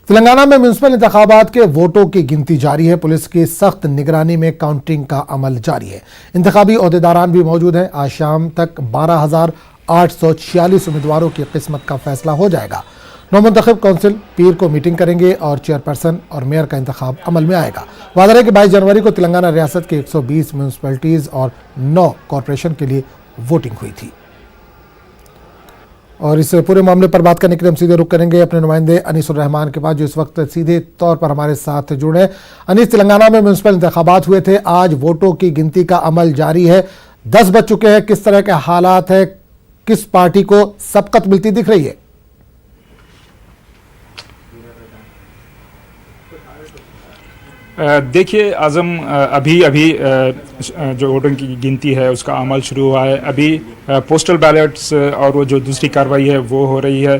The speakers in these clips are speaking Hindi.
तेलंगाना में म्युनिसिपल इंतखाबात के वोटों की गिनती जारी है। पुलिस की सख्त निगरानी में काउंटिंग का अमल जारी है। इंतखाबी ओहदेदारान भी मौजूद हैं। आज शाम तक 12,846 उम्मीदवारों की किस्मत का फैसला हो जाएगा। नौमुंतखब काउंसिल पीर को मीटिंग करेंगे और चेयरपर्सन और मेयर का इंतखाब अमल में आएगा। वादा है कि 22 जनवरी को तेलंगाना रियासत के 120 म्यूनिसिपैलिटीज और 9 कॉरपोरेशन के लिए वोटिंग हुई थी। और इस पूरे मामले पर बात करने के लिए हम सीधे रुख करेंगे अपने नुमाइंदे अनीसुर रहमान के पास, जो इस वक्त सीधे तौर पर हमारे साथ जुड़े हैं। अनीस, तेलंगाना में म्युनिसिपल इंतखाबात हुए थे, आज वोटों की गिनती का अमल जारी है। 10 बज चुके हैं, किस तरह के हालात है, किस पार्टी को सबकत मिलती दिख रही है? देखिए आज़म, अभी जो वोटों की गिनती है उसका अमल शुरू हुआ है। अभी पोस्टल बैलेट्स और वो जो दूसरी कार्रवाई है वो हो रही है।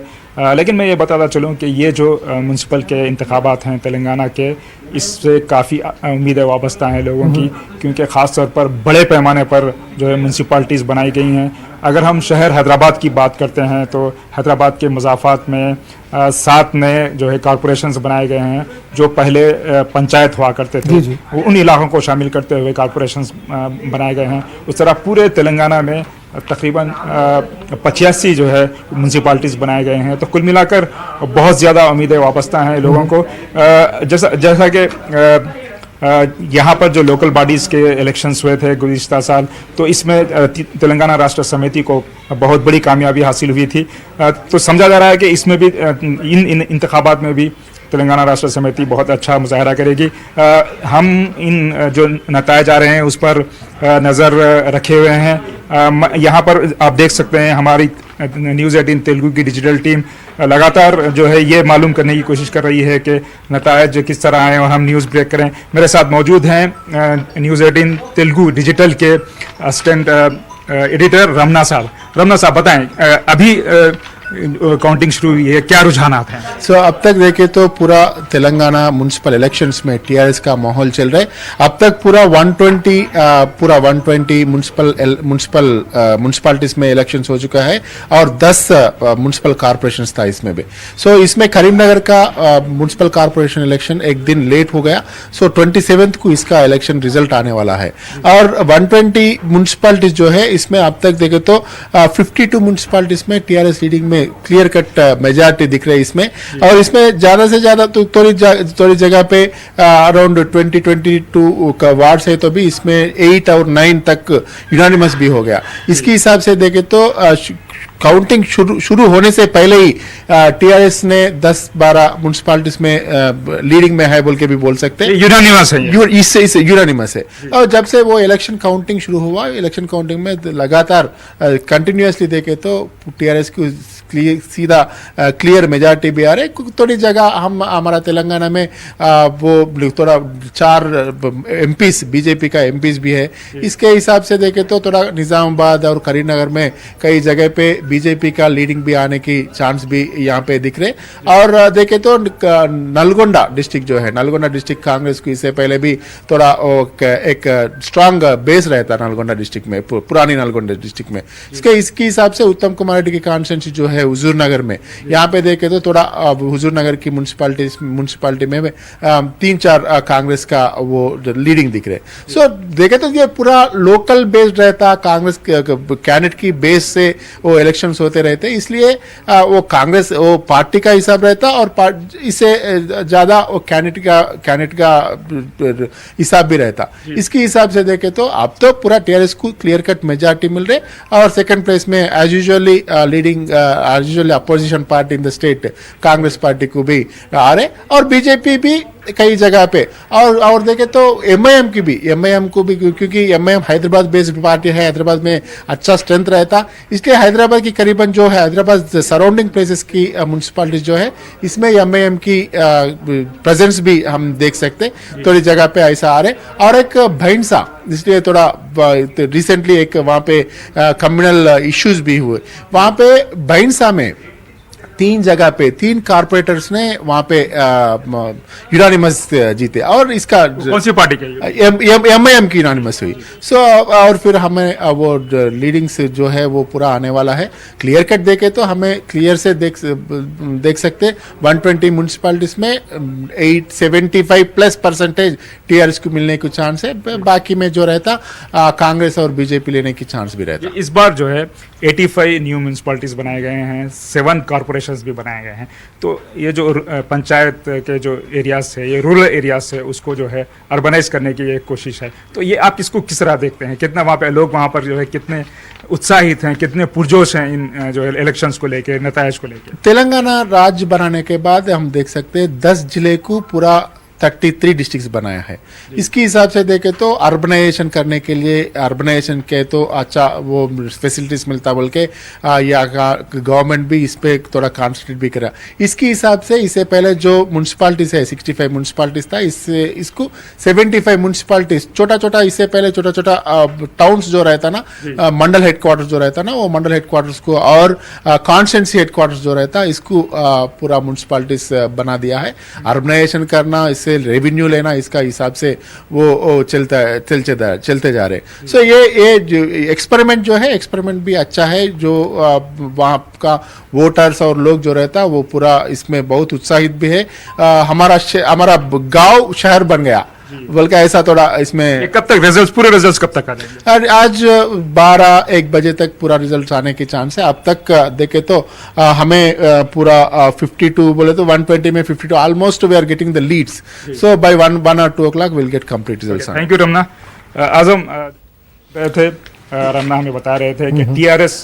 लेकिन मैं ये बताता चलूँ कि ये जो म्युनिसिपल के इंतखाबात हैं तेलंगाना के, इससे काफ़ी उम्मीदें वाबस्ता हैं लोगों की, क्योंकि ख़ास तौर पर बड़े पैमाने पर जो है म्यूनसिपाल्टीज़ बनाई गई हैं। अगर हम शहर हैदराबाद की बात करते हैं तो हैदराबाद के मज़ाफ़ात में 7 नए जो है कॉरपोरेशंस बनाए गए हैं, जो पहले पंचायत हुआ करते थे। वो उन इलाकों को शामिल करते हुए कॉरपोरेशंस बनाए गए हैं। उस तरह पूरे तेलंगाना में तकरीबन 85 जो है म्यूनसिपाल्टीज़ बनाए गए हैं। तो कुल मिलाकर बहुत ज़्यादा उम्मीदें वाबस्ता हैं लोगों को। जैसा कि यहाँ पर जो लोकल बॉडीज़ के इलेक्शंस हुए थे गुज़िश्ता साल, तो इसमें तेलंगाना राष्ट्र समिति को बहुत बड़ी कामयाबी हासिल हुई थी। तो समझा जा रहा है कि इसमें भी इन इंतखाबात में भी तेलंगाना राष्ट्र समिति बहुत अच्छा मुजाहरा करेगी। हम इन जो नतायज आ रहे हैं उस पर नज़र रखे हुए हैं। यहाँ पर आप देख सकते हैं हमारी न्यूज़ 18 तेलुगु की डिजिटल टीम लगातार जो है ये मालूम करने की कोशिश कर रही है कि नतायज किस तरह आए और हम न्यूज़ ब्रेक करें। मेरे साथ मौजूद हैं न्यूज़ 18 तेलुगु डिजिटल के असिस्टेंट एडिटर रमना साहब, बताएं अभी काउंटिंग शुरू हुई है, क्या रुझानात हैं? अब तक देखें तो पूरा तेलंगाना म्युनिसिपल इलेक्शंस में टीआरएस का माहौल चल रहा है। अब तक पूरा 120 म्युनिसिपैलिटीज में इलेक्शंस हो चुका है और 10 म्युनिसिपल कॉर्पोरेशंस था इसमें भी। इसमें करीमनगर का म्युनिसिपल कॉर्पोरेशन इलेक्शन एक दिन लेट हो गया। 27 को इसका इलेक्शन रिजल्ट आने वाला है। और 120 म्युनिसिपैलिटीज जो है इसमें अब तक देखें तो 52 म्युनिसिपैलिटीज में टीआरएस लीडिंग में क्लियर कट मेजॉरिटी दिख रही है इसमें। और इसमें ज्यादा से ज्यादा तो थोड़ी जगह पे अराउंड 20-22 का वार्ड्स है, तो भी इसमें 8 और 9 तक यूनानिमस भी हो गया। इसके हिसाब से देखें तो काउंटिंग शुरू होने से पहले ही टीआरएस ने 10-12 म्युनिसिपैलिटीज में लीडिंग में है बोल के भी बोल सकते हैं। यूनानिमस है, इससे यूनानिमस है। और जब से वो इलेक्शन काउंटिंग शुरू हुआ, इलेक्शन काउंटिंग में लगातार कंटिन्यूअसली देखे तो टीआरएस की सीधा क्लियर मेजॉरिटी भी आ रही है। थोड़ी जगह हमारा तेलंगाना में वो थोड़ा 4 एमपीज बीजेपी का एमपीज भी है। इसके हिसाब से देखे तो थोड़ा निजामाबाद और करीमनगर में कई जगह पे बीजेपी का लीडिंग भी आने की चांस भी यहाँ पे दिख रहे। और देखे तो नलगोंडा डिस्ट्रिक्ट जो है, नलगोंडा डिस्ट्रिक्ट कांग्रेस को इससे पहले भी थोड़ा एक स्ट्रांग बेस रहता नलगोंडा डिस्ट्रिक्ट में, पुरानी नलगोंडा डिस्ट्रिक्ट में। इसके हिसाब से उत्तम कुमार रेड्डी की कॉन्स्टिट्यूंसी जो है हुजूर नगर में, यहाँ पे देखे तो थोड़ा हुजूर नगर की म्युनिसिपालिटी में 3-4 कांग्रेस का वो लीडिंग दिख रहे। देखे तो ये पूरा लोकल बेस्ड रहता, कांग्रेस कैंडिडेट की बेस से वो इलेक्शंस होते रहते, इसलिए वो कांग्रेस वो पार्टी का हिसाब रहता और इससे ज्यादा वो कैंडिडेट का हिसाब भी रहता। इसके हिसाब से देखे तो अब तो पूरा टीआरएस को क्लियर कट मेजॉरिटी मिल रही और सेकंड प्लेस में as usually leading opposition party in the state Congress party को भी आ रहे और बीजेपी भी कई जगह पे। और देखे तो एमआईएम को भी क्योंकि एमआईएम हैदराबाद बेस्ड पार्टी है, हैदराबाद में अच्छा स्ट्रेंथ रहता, इसलिए हैदराबाद की करीबन जो है हैदराबाद सराउंडिंग प्लेसेस की म्युनिसिपैलिटीज जो है इसमें एमआईएम की प्रेजेंस भी हम देख सकते, थोड़ी जगह पे ऐसा आ रहे। और एक भैंसा, इसलिए थोड़ा रिसेंटली एक वहाँ पे कम्युनल इश्यूज भी हुए, वहाँ पे भैंसा में 3 जगह पे 3 कारपोरेटर्स ने वहां पे यूनानिमस जीते और इसका कौन सी पार्टी का ये? एमआईएम की यूनानिमस हुई। सो और फिर हमें वो लीडिंग से जो है वो पूरा आने वाला है। क्लियर कट देखे तो हमें क्लियर से देख सकते 120 म्यूनसिपैलिटीज में 875+% टीआरएस को मिलने की चांस है, बाकी में जो रहता कांग्रेस और बीजेपी लेने की चांस भी रहता। इस बार जो है 85 न्यू म्यूनसिपैलिटीज बनाए गए हैं, 7 कॉरपोरेशंस भी बनाए गए हैं। तो ये जो पंचायत के जो एरियाज है, ये रूरल एरियाज है, उसको जो है अर्बनाइज करने की एक कोशिश है। तो ये आप इसको किस तरह देखते हैं? कितना वहाँ पे लोग वहाँ पर जो है कितने उत्साहित हैं, कितने पुरजोश हैं इन जो है इलेक्शंस को लेके, नतायज को लेके? तेलंगाना राज्य बनाने के बाद हम देख सकते हैं 10 जिले को पूरा 33 डिस्ट्रिक्ट्स बनाया है। इसके हिसाब से देखें तो अर्बनाइजेशन करने के लिए, अर्बनाइजेशन के तो अच्छा वो फैसिलिटीज मिलता बोल के या गवर्नमेंट भी इस पे थोड़ा कॉन्सेंट्रेट भी करा। इसके हिसाब से इससे पहले जो म्यूनसिपालिटीज है 65 म्यूनसिपालिटीज था, इसको 75 म्यूनसिपालिटीज छोटा छोटा, इससे पहले छोटा छोटा टाउन्स जो रहता ना, मंडल हेडक्वार्टर्स जो रहता ना, वो मंडल हेडक्वार्टर्स को और कॉन्स्टिट्यूंसी हेडक्वार्टर्स जो रहता इसको पूरा म्यूनसिपालिटीज बना दिया है। अर्बनाइजेशन करना, इससे रेवेन्यू लेना, इसका हिसाब से वो चलते जा रहे। सो ये एक्सपेरिमेंट जो है, एक्सपेरिमेंट भी अच्छा है। जो वहाँ का वोटर्स और लोग जो रहता वो पूरा इसमें बहुत उत्साहित भी है। हमारा गांव शहर बन गया बल्कि ऐसा थोड़ा इसमें। कब तक रिजल्ट्स, पूरे रिजल्ट्स कब तक आ जाएंगे? आज 12-1 बजे तक पूरा रिजल्ट आने की चांस है। अब तक देखे तो हमें पूरा 52 बोले तो 120 में 52 almost we are getting the leads. So by 1 or 2 o'clock will get complete results. Thank you Ramana. Azam थे, रमना हमें बता रहे थे कि टीआरएस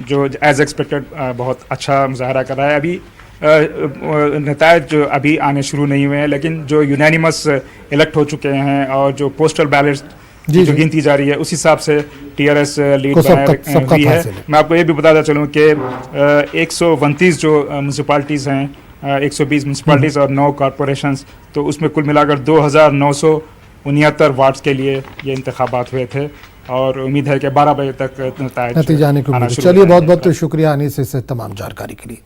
जो एज एक्सपेक्टेड बहुत अच्छा मुजाहरा कर रहा है। अभी नतायज जो अभी आने शुरू नहीं हुए हैं, लेकिन जो यूनानिमस इलेक्ट हो चुके हैं और जो पोस्टल बैलेट्स जो गिनती जा रही है, उस हिसाब से टीआरएस लीड बनाए हुई है। मैं आपको ये भी बताता चलूँ कि 129 जो म्यूनसिपैलिटीज़ हैं, 120 म्यूनसिपैलिटीज़ और 9 कॉरपोरेशंस, तो उसमें कुल मिलाकर 2969 वार्ड्स के लिए ये इंतखाबात हुए थे और उम्मीद है कि 12 बजे तक नतीजा आने को। चलिए, बहुत बहुत शुक्रिया अनीस इस तमाम जानकारी के लिए।